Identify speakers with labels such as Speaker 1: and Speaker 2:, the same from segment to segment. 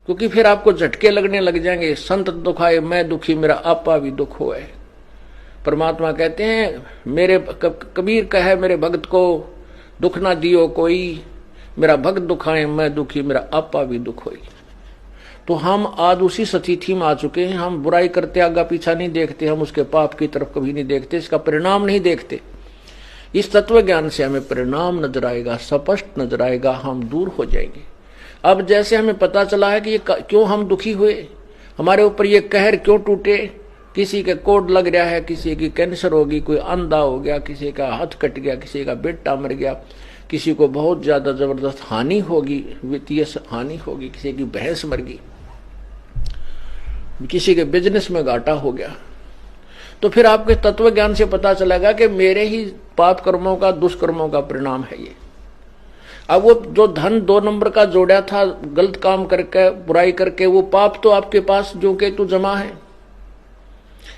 Speaker 1: क्योंकि फिर आपको झटके लगने लग जाएंगे। संत दुखाए मैं दुखी, मेरा आपा भी दुख होए। परमात्मा कहते हैं मेरे कबीर कहे मेरे भक्त को दुख ना दियो कोई, मेरा भक्त दुखाए मैं दुखी, मेरा आपा भी दुख होई। तो हम आज उसी स्थिति में आ चुके हैं। हम बुराई करते आगा पीछा नहीं देखते, हम उसके पाप की तरफ कभी नहीं देखते, इसका परिणाम नहीं देखते। इस तत्व ज्ञान से हमें परिणाम नजर आएगा, स्पष्ट नजर आएगा, हम दूर हो जाएंगे। अब जैसे हमें पता चला है कि ये क्यों हम दुखी हुए, हमारे ऊपर ये कहर क्यों टूटे, किसी के कोड लग रहा है, किसी की कैंसर होगी, कोई अंधा हो गया, किसी का हाथ कट गया, किसी का बेटा मर गया, किसी को बहुत ज्यादा जबरदस्त हानि होगी, वित्तीय हानि होगी, किसी की भैंस मर गई, किसी के बिजनेस में घाटा हो गया। तो फिर आपके तत्व ज्ञान से पता चलेगा कि मेरे ही पाप कर्मों का, दुष्कर्मों का परिणाम है ये। अब वो जो धन 2 नंबर का जोड़ा था गलत काम करके, बुराई करके, वो पाप तो आपके पास जो के तो जमा है,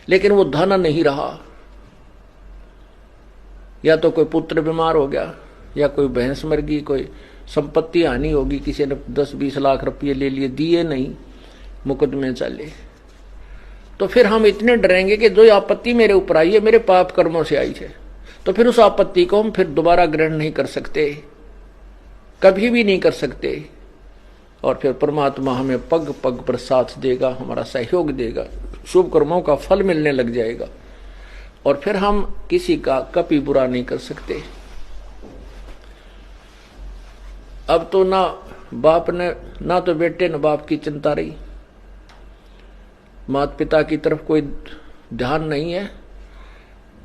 Speaker 1: लेकिन वो धन नहीं रहा। या तो कोई पुत्र बीमार हो गया, या कोई भैंस मर गई, कोई संपत्ति हानि होगी, किसी ने 10-20 लाख रुपये ले लिए, दिए नहीं, मुकदमे चले। तो फिर हम इतने डरेंगे कि जो आपत्ति मेरे ऊपर आई है मेरे पाप कर्मों से आई है, तो फिर उस आपत्ति को हम फिर दोबारा ग्रहण नहीं कर सकते, कभी भी नहीं कर सकते। और फिर परमात्मा हमें पग पग पर साथ देगा, हमारा सहयोग देगा, शुभ कर्मों का फल मिलने लग जाएगा, और फिर हम किसी का कभी बुरा नहीं कर सकते। अब तो ना बाप ने, ना तो बेटे न बाप की चिंता रही, माता पिता की तरफ कोई ध्यान नहीं है।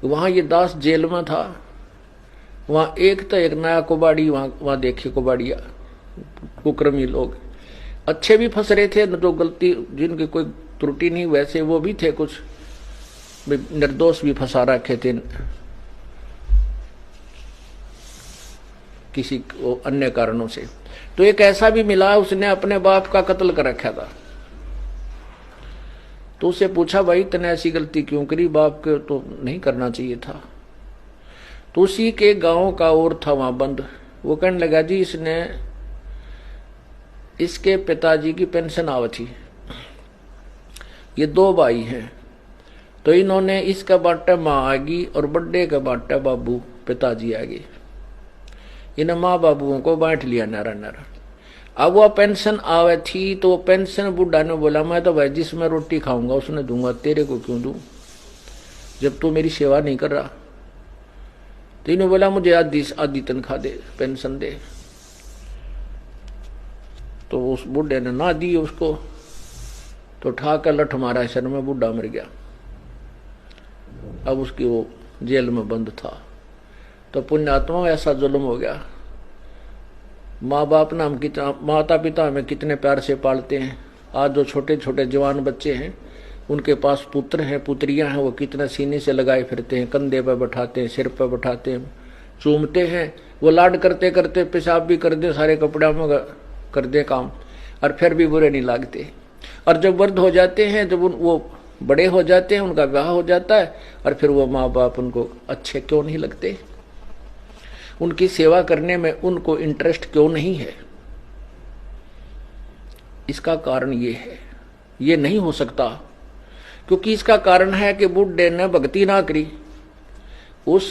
Speaker 1: वहां ये दास जेल में था, वहां एक तो एक नया कुबाड़ी, वहां देखे कुबाड़िया कुकर्मी लोग, अच्छे भी फंस रहे थे, न तो गलती जिनकी कोई त्रुटि नहीं वैसे वो भी थे, कुछ निर्दोष भी फंसा रखे थे किसी अन्य कारणों से। तो एक ऐसा भी मिला, उसने अपने बाप का कत्ल कर रखा था। तो उससे पूछा भाई तने ऐसी गलती क्यों करी, बाप के तो नहीं करना चाहिए था। तो उसी के गांव का और था वहां बंद, वो कहने लगा जी इसने, इसके पिताजी की पेंशन आवती, ये 2 भाई हैं, तो इन्होंने इसका बाटा माँ आगी और बड्डे का बाटा बाबू पिताजी आगे, इन माँ बाबुओं को बांट लिया नारा नारा। अब वह पेंशन आवे थी, तो वो पेंशन बुढ़ा ने बोला मैं तो भाई जिसमें रोटी खाऊंगा उसने दूंगा, तेरे को क्यों दूं जब तू मेरी सेवा नहीं कर रहा। तो इन्होंने बोला मुझे आधी तनख्वाह दे, पेंशन दे। तो उस बुढ़े ने ना दी उसको, तो उठाकर लठ मारा सर में, बुढ़ा मर गया। अब उसकी वो जेल में बंद था। तो पुण्यात्मा ऐसा जुल्म हो गया। माँ बाप ना हम कितना, माता पिता हमें कितने प्यार से पालते हैं। आज जो छोटे छोटे जवान बच्चे हैं उनके पास पुत्र हैं, पुत्रियां हैं, वो कितना सीने से लगाए फिरते हैं, कंधे पर बैठाते हैं, सिर पर बैठाते हैं, चूमते हैं। वो लाड करते करते पेशाब भी कर दे, सारे कपड़ों में कर दे काम, और फिर भी बुरे नहीं लगते। और जब वृद्ध हो जाते हैं, जब वो बड़े हो जाते हैं, उनका ब्याह हो जाता है, और फिर वो माँ बाप उनको अच्छे क्यों नहीं लगते, उनकी सेवा करने में उनको इंटरेस्ट क्यों नहीं है। इसका कारण ये है, ये नहीं हो सकता, क्योंकि इसका कारण है कि बुढ़े ने भक्ति ना करी। उस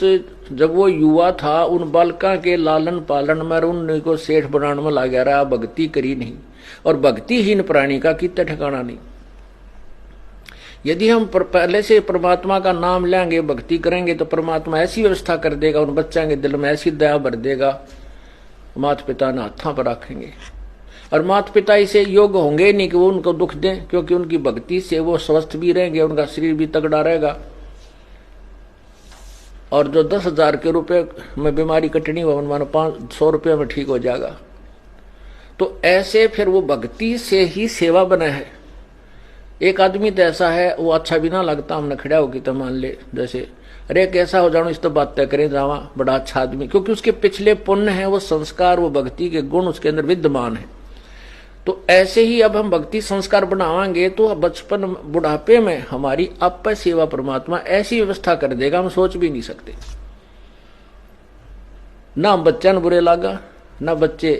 Speaker 1: जब वो युवा था उन बालका के लालन पालन में उनको सेठ बनाने में लगा रहा, भक्ति करी नहीं। और भक्तिहीन प्राणी का कितना ठिकाना नहीं। यदि हम पहले से परमात्मा का नाम लेंगे, भक्ति करेंगे, तो परमात्मा ऐसी व्यवस्था कर देगा, उन बच्चों के दिल में ऐसी दया भर देगा, माता पिता ने हाथों पर रखेंगे। और माता पिता इसे योग्य होंगे नहीं कि वो उनको दुख दें, क्योंकि उनकी भक्ति से वो स्वस्थ भी रहेंगे, उनका शरीर भी तगड़ा रहेगा। और जो 10,000 के रुपए में बीमारी कटनी हो, मानो 500 रुपये में ठीक हो जाएगा। तो ऐसे फिर वो भक्ति से ही सेवा बना है। एक आदमी तो ऐसा है, वो अच्छा भी ना लगता, हमने खड़ा होगी तो मान ले जैसे अरे कैसा हो जाओ, इस तो बात तय करें जावा, बड़ा अच्छा आदमी, क्योंकि उसके पिछले पुण्य है, वो संस्कार, वो भक्ति के गुण उसके अंदर विद्यमान है। तो ऐसे ही अब हम भक्ति संस्कार बनावांगे तो बचपन बुढ़ापे में हमारी आप सेवा परमात्मा ऐसी व्यवस्था कर देगा, हम सोच भी नहीं सकते। ना हम बच्चन बुरे लागा, ना बच्चे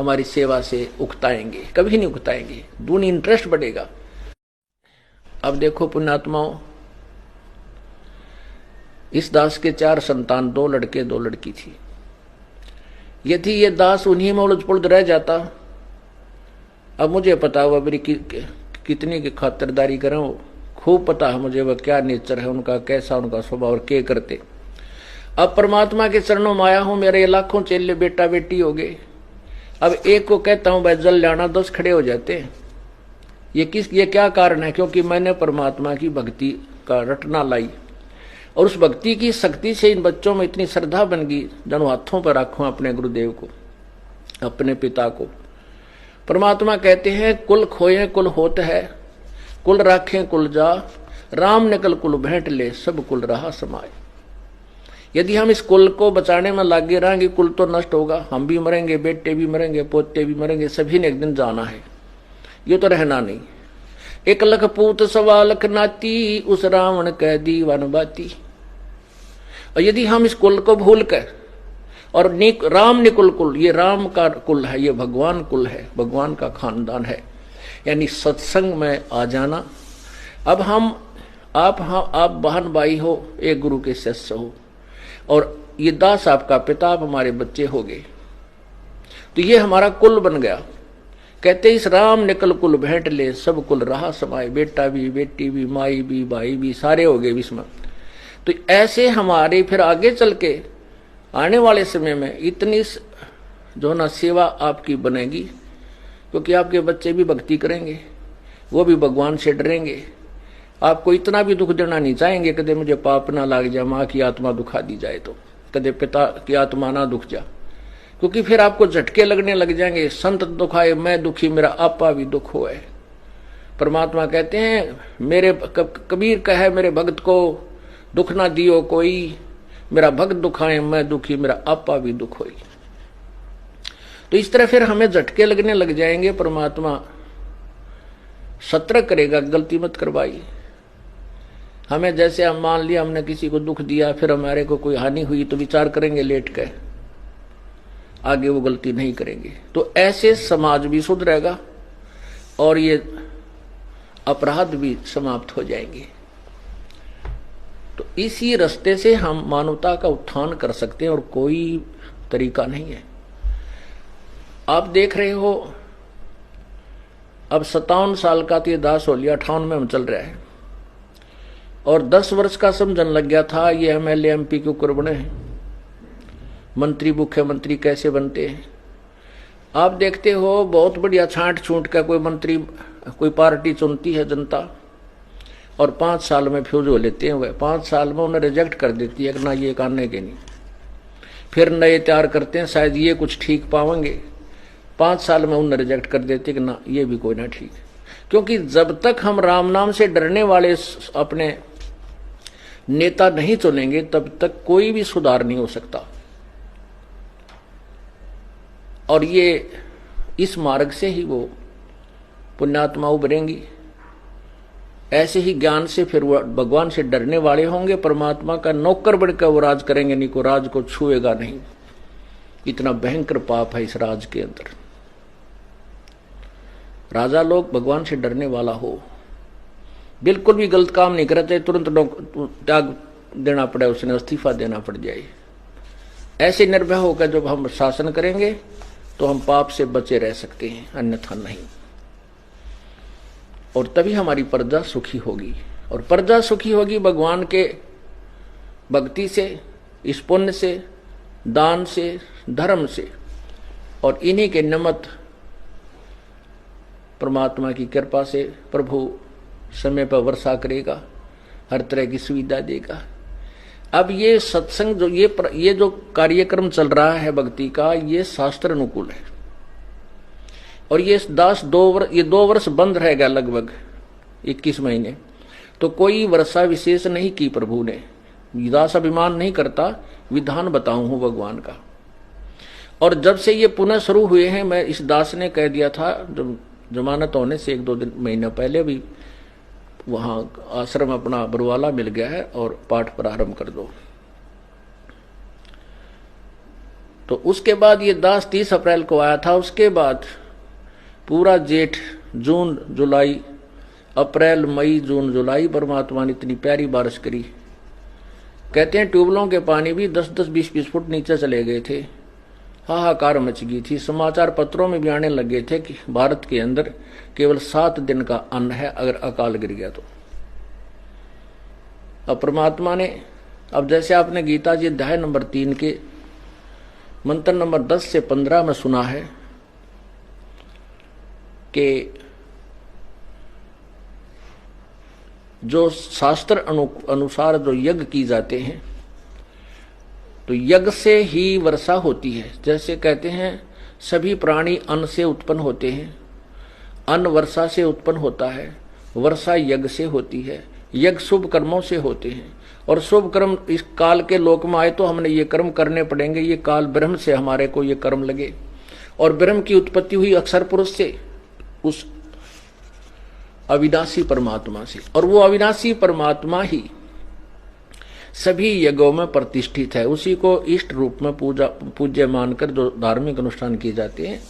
Speaker 1: हमारी सेवा से उकताएंगे, कभी नहीं उकताएंगे, दूनी इंटरेस्ट बढ़ेगा। अब देखो पुण्यात्माओं, इस दास के 4 संतान, 2 लड़के 2 लड़की थी। यदि ये दास उन्हीं में उलझ पुलझ रह जाता, अब मुझे पता हुआ मेरी कितनी की खातिरदारी करें, खूब पता है मुझे वह क्या नेचर है उनका, कैसा उनका स्वभाव और क्या करते। अब परमात्मा के चरणों में आया हूं, मेरे लाखों चेले बेटा बेटी हो गए। अब एक को कहता हूं भाई जल लाना, 10 खड़े हो जाते हैं। ये क्या कारण है? क्योंकि मैंने परमात्मा की भक्ति का रटना लाई, और उस भक्ति की शक्ति से इन बच्चों में इतनी श्रद्धा बन गई, जन हाथों पर रखूं अपने गुरुदेव को, अपने पिता को। परमात्मा कहते हैं कुल खोए कुल होत है, कुल राखें कुल जा, राम निकल कुल भेंट ले, सब कुल रहा समाए। यदि हम इस कुल को बचाने में लगे रहेंगे, कुल तो नष्ट होगा, हम भी मरेंगे, बेटे भी मरेंगे, पोते भी मरेंगे, सभी ने एक दिन जाना है, ये तो रहना नहीं। 1 लख पूत 1.25 लाख नाती, उस रावण कह दी वन बाती। और यदि हम इस कुल को भूल कर, और राम निकुल कुल, ये राम का कुल है, ये भगवान कुल है, भगवान का खानदान है, यानी सत्संग में आ जाना। अब आप बहन भाई हो, एक गुरु के शिष्य हो, और ये दास आपका पिता, आप हमारे बच्चे हो गए, तो ये हमारा कुल बन गया। कहते इस राम निकल कुल भेंट ले, सब कुल रहा समाए, बेटा भी बेटी भी माई भी भाई भी सारे हो गए इसमें। तो ऐसे हमारे फिर आगे चल के आने वाले समय में इतनी जो ना सेवा आपकी बनेगी, क्योंकि आपके बच्चे भी भक्ति करेंगे, वो भी भगवान से डरेंगे, आपको इतना भी दुख देना नहीं चाहेंगे कदे मुझे पाप ना लाग जाए, माँ की आत्मा दुखा दी जाए तो, कदे पिता की आत्मा ना दुख जा, क्योंकि फिर आपको झटके लगने लग जाएंगे। संत दुखाए मैं दुखी, मेरा आपा भी दुख होए। परमात्मा कहते हैं मेरे कबीर कहे मेरे भगत को दुख ना दियो कोई, मेरा भक्त दुखाए मैं दुखी, मेरा आपा भी दुख होई। तो इस तरह फिर हमें झटके लगने लग जाएंगे, परमात्मा सतर्क करेगा, गलती मत करवाई। हमें जैसे हम मान लिया हमने किसी को दुख दिया, फिर हमारे को कोई हानि हुई तो विचार करेंगे लेट के, आगे वो गलती नहीं करेंगे। तो ऐसे समाज भी सुधरेगा और ये अपराध भी समाप्त हो जाएंगे। तो इसी रास्ते से हम मानवता का उत्थान कर सकते हैं और कोई तरीका नहीं है। आप देख रहे हो अब 57 साल का तो ये दास हो लिया, 58 में हम चल रहा है, और 10 वर्ष का समझन लग गया था ये MLA MP के ऊपर बने हैं, मंत्री मुख्यमंत्री कैसे बनते हैं। आप देखते हो बहुत बढ़िया छांट छूट का कोई मंत्री कोई पार्टी चुनती है जनता, और 5 साल में फ्यूज हो लेते हैं, वह 5 साल में उन्हें रिजेक्ट कर देती है कि ना ये करने के नहीं, फिर नए तैयार करते हैं शायद ये कुछ ठीक पाएंगे, 5 साल में उन्हें रिजेक्ट कर देते कि ना ये भी कोई ना ठीक। क्योंकि जब तक हम राम नाम से डरने वाले अपने नेता नहीं चुनेंगे तब तक कोई भी सुधार नहीं हो सकता। और ये इस मार्ग से ही वो पुण्यात्मा उभरेंगी, ऐसे ही ज्ञान से फिर वो भगवान से डरने वाले होंगे, परमात्मा का नौकर बनकर वो राज करेंगे, नहीं को राज को छुएगा नहीं। इतना भयंकर पाप है इस राज के अंदर। राजा लोग भगवान से डरने वाला हो, बिल्कुल भी गलत काम नहीं करते, तुरंत त्याग देना पड़े, उसने इस्तीफा देना पड़ जाए। ऐसे निर्भय होकर जब हम शासन करेंगे तो हम पाप से बचे रह सकते हैं, अन्यथा नहीं। और तभी हमारी प्रजा सुखी होगी, और प्रजा सुखी होगी भगवान के भक्ति से, इस पुण्य से, दान से, धर्म से, और इन्हीं के निमित्त परमात्मा की कृपा से प्रभु समय पर वर्षा करेगा, हर तरह की सुविधा देगा। अब ये सत्संग जो ये जो कार्यक्रम चल रहा है भक्ति का, ये शास्त्र अनुकूल है, और ये दास 2 वर्ष बंद रहेगा लगभग 21 महीने, तो कोई वर्षा विशेष नहीं की प्रभु ने। दास अभिमान नहीं करता, विधान बताऊं हूं भगवान का। और जब से ये पुनः शुरू हुए हैं, मैं इस दास ने कह दिया था जब जमानत होने से 1-2 महीने पहले भी, वहां आश्रम अपना बरवाला मिल गया है और पाठ प्रारंभ कर दो। तो उसके बाद ये दास 30 अप्रैल को आया था। उसके बाद पूरा जेठ, जून, जुलाई, अप्रैल, मई, जून, जुलाई परमात्मा ने इतनी प्यारी बारिश करी। कहते हैं ट्यूबलों के पानी भी 10-10, 20-20 फुट नीचे चले गए थे। हाहाकार मच गई थी। समाचार पत्रों में भी आने लगे थे कि भारत के अंदर केवल 7 दिन का अन्न है अगर अकाल गिर गया तो। अब परमात्मा ने, अब जैसे आपने गीता जी अध्याय नंबर 3 के मंत्र नंबर 10 से 15 में सुना है कि जो शास्त्र अनुसार जो यज्ञ की जाते हैं तो यज्ञ से ही वर्षा होती है। जैसे कहते हैं सभी प्राणी अन्न से उत्पन्न होते हैं, अन्न वर्षा से उत्पन्न होता है, वर्षा यज्ञ से होती है, यज्ञ शुभ कर्मों से होते हैं। और शुभ कर्म इस काल के लोक में आए तो हमने ये कर्म करने पड़ेंगे। ये काल ब्रह्म से हमारे को ये कर्म लगे। और ब्रह्म की उत्पत्ति हुई अक्षर पुरुष से, उस अविनाशी परमात्मा से। और वो अविनाशी परमात्मा ही सभी यज्ञों में प्रतिष्ठित है। उसी को इष्ट रूप में पूज्य मानकर जो धार्मिक अनुष्ठान किए जाते हैं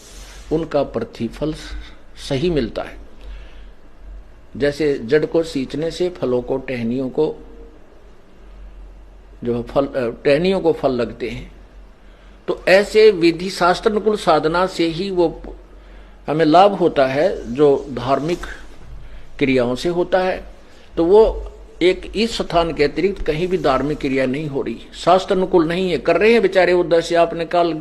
Speaker 1: उनका प्रतिफल सही मिलता है। जैसे जड़ को सींचने से फलों को, टहनियों को जो फल, टहनियों को फल लगते हैं, तो ऐसे विधि शास्त्र अनुकूल साधना से ही वो हमें लाभ होता है जो धार्मिक क्रियाओं से होता है। तो वो एक इस स्थान के अतिरिक्त कहीं भी धार्मिक क्रिया नहीं हो रही, शास्त्र अनुकूल नहीं है। कर रहे हैं बेचारे उधर से, आपने कल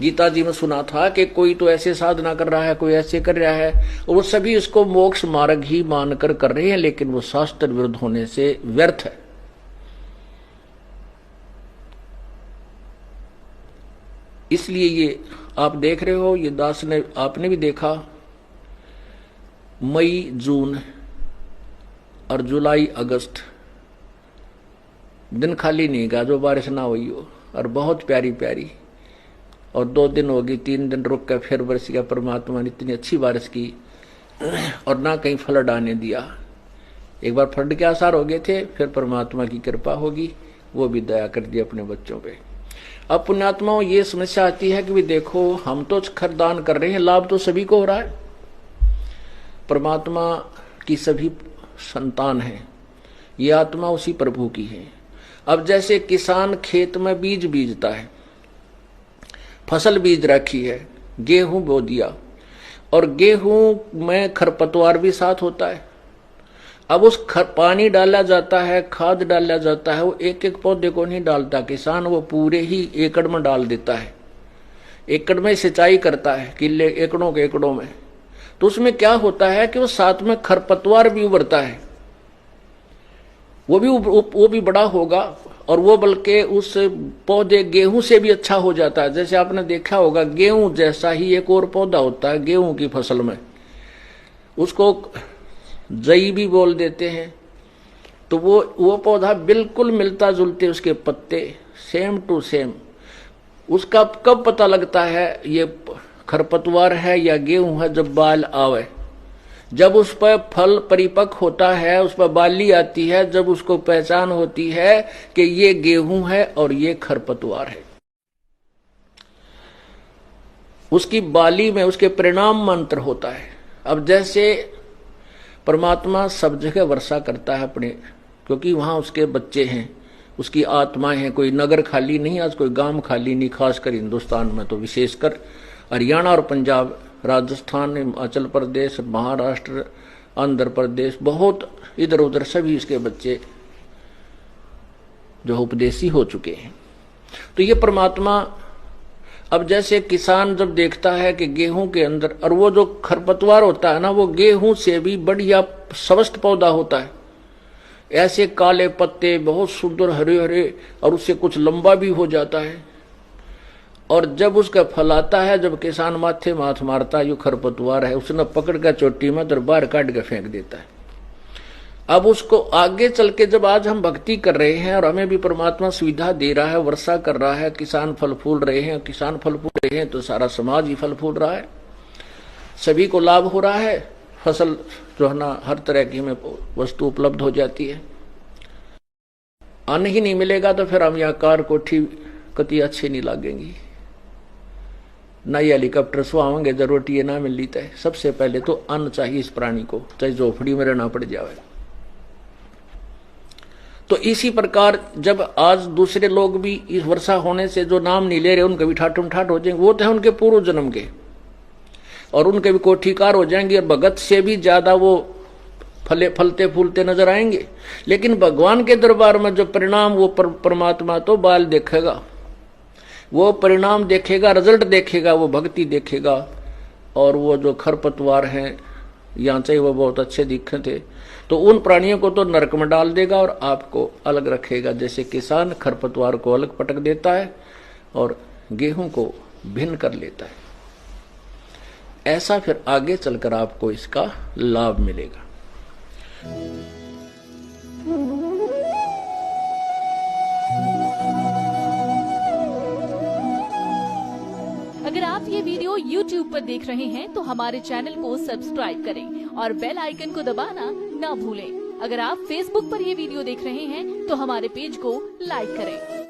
Speaker 1: गीता जी में सुना था कि कोई तो ऐसे साधना कर रहा है, कोई ऐसे कर रहा है, और वो सभी इसको मोक्ष मार्ग ही मानकर कर रहे हैं, लेकिन वो शास्त्र विरुद्ध होने से व्यर्थ है। इसलिए ये आप देख रहे हो, ये दास ने, आपने भी देखा, मई, जून और जुलाई, अगस्त दिन खाली नहीं गया जो बारिश ना हुई हो, और बहुत प्यारी प्यारी। और 2 दिन हो गई, 3 दिन रुक कर फिर बरस गया। परमात्मा ने इतनी अच्छी बारिश की और ना कहीं फ्लड आने दिया। एक बार फ्लड के आसार हो गए थे, फिर परमात्मा की कृपा होगी, वो भी दया कर दी अपने बच्चों पे। अब पुण्यात्माओं ये समस्या आती है कि भी देखो हम तो खरदान कर रहे हैं, लाभ तो सभी को हो रहा है, परमात्मा की सभी संतान है, ये आत्मा उसी प्रभु की है। अब जैसे किसान खेत में बीज बीजता है, फसल बीज रखी है, गेहूं बो दिया, और गेहूं में खरपतवार भी साथ होता है। अब उस पानी डाला जाता है, खाद डाला जाता है, वो एक एक पौधे को नहीं डालता किसान, वो पूरे ही एकड़ में डाल देता है। एकड़ में सिंचाई करता है, किले एकड़ों के एकड़ों में। तो उसमें क्या होता है कि वो साथ में खरपतवार भी उभरता है, वो भी बड़ा होगा, और वो बल्कि उस पौधे गेहूं से भी अच्छा हो जाता है। जैसे आपने देखा होगा गेहूं जैसा ही एक और पौधा होता है गेहूं की फसल में, उसको जई भी बोल देते हैं। तो वो पौधा बिल्कुल मिलता जुलते, उसके पत्ते सेम टू सेम। उसका कब पता लगता है ये खरपतवार है या गेहूं है? जब बाल आवे, जब उस पर फल परिपक्व होता है, उस पर बाली आती है, जब उसको पहचान होती है कि ये गेहूं है और ये खरपतवार है। उसकी बाली में उसके परिणाम मंत्र होता है। अब जैसे परमात्मा सब जगह वर्षा करता है अपने, क्योंकि वहां उसके बच्चे हैं, उसकी आत्माएं हैं। कोई नगर खाली नहीं, आज कोई गांव खाली नहीं, खासकर हिंदुस्तान में तो विशेषकर हरियाणा और पंजाब, राजस्थान, हिमाचल प्रदेश, महाराष्ट्र, आंध्र प्रदेश, बहुत इधर उधर सभी इसके बच्चे जो उपदेशी हो चुके हैं। तो ये परमात्मा, अब जैसे किसान जब देखता है कि गेहूं के अंदर, और वो जो खरपतवार होता है ना, वो गेहूं से भी बढ़िया स्वस्थ पौधा होता है, ऐसे काले पत्ते बहुत सुंदर हरे हरे, और उससे कुछ लंबा भी हो जाता है। और जब उसका फल आता है, जब किसान माथे माथ मारता है, यो खरपतवार है, उसने पकड़ कर चोटी में तो बाहर काट के फेंक देता है। अब उसको आगे चल के जब आज हम भक्ति कर रहे हैं और हमें भी परमात्मा सुविधा दे रहा है, वर्षा कर रहा है, किसान फल फूल रहे हैं, किसान फल फूल रहे हैं, तो सारा समाज ही फल फूल रहा है, सभी को लाभ हो रहा है। फसल जो है ना, हर तरह की हमें वस्तु उपलब्ध हो जाती है। अन्न ही नहीं मिलेगा तो फिर हम यहाँ कार कोठी कति अच्छी नहीं लगेंगी। ना ये हेलीकॉप्टर सुहावेंगे, जरूरत ये ना मिल है। सबसे पहले तो अन्न चाहिए इस प्राणी को, चाहे झोपड़ी में रहना पड़ जाए। तो इसी प्रकार जब आज दूसरे लोग भी इस वर्षा होने से जो नाम नहीं ले रहे, उनके भी ठाठुम ठाठ हो जाएंगे, वो तो है उनके पूर्व जन्म के, और उनके भी कोठीकार हो जाएंगे, और भगत से भी ज्यादा वो फलते फूलते नजर आएंगे। लेकिन भगवान के दरबार में जो परिणाम, वो परमात्मा तो बाल देखेगा, वो परिणाम देखेगा, रिजल्ट देखेगा, वो भक्ति देखेगा। और वो जो खरपतवार हैं, यहाँ से वो बहुत अच्छे दिखे थे, तो उन प्राणियों को तो नरक में डाल देगा और आपको अलग रखेगा। जैसे किसान खरपतवार को अलग पटक देता है और गेहूं को भिन्न कर लेता है, ऐसा फिर आगे चलकर आपको इसका लाभ मिलेगा।
Speaker 2: अगर आप ये वीडियो YouTube पर देख रहे हैं तो हमारे चैनल को सब्सक्राइब करें और बेल आइकन को दबाना ना भूलें। अगर आप Facebook पर ये वीडियो देख रहे हैं तो हमारे पेज को लाइक करें।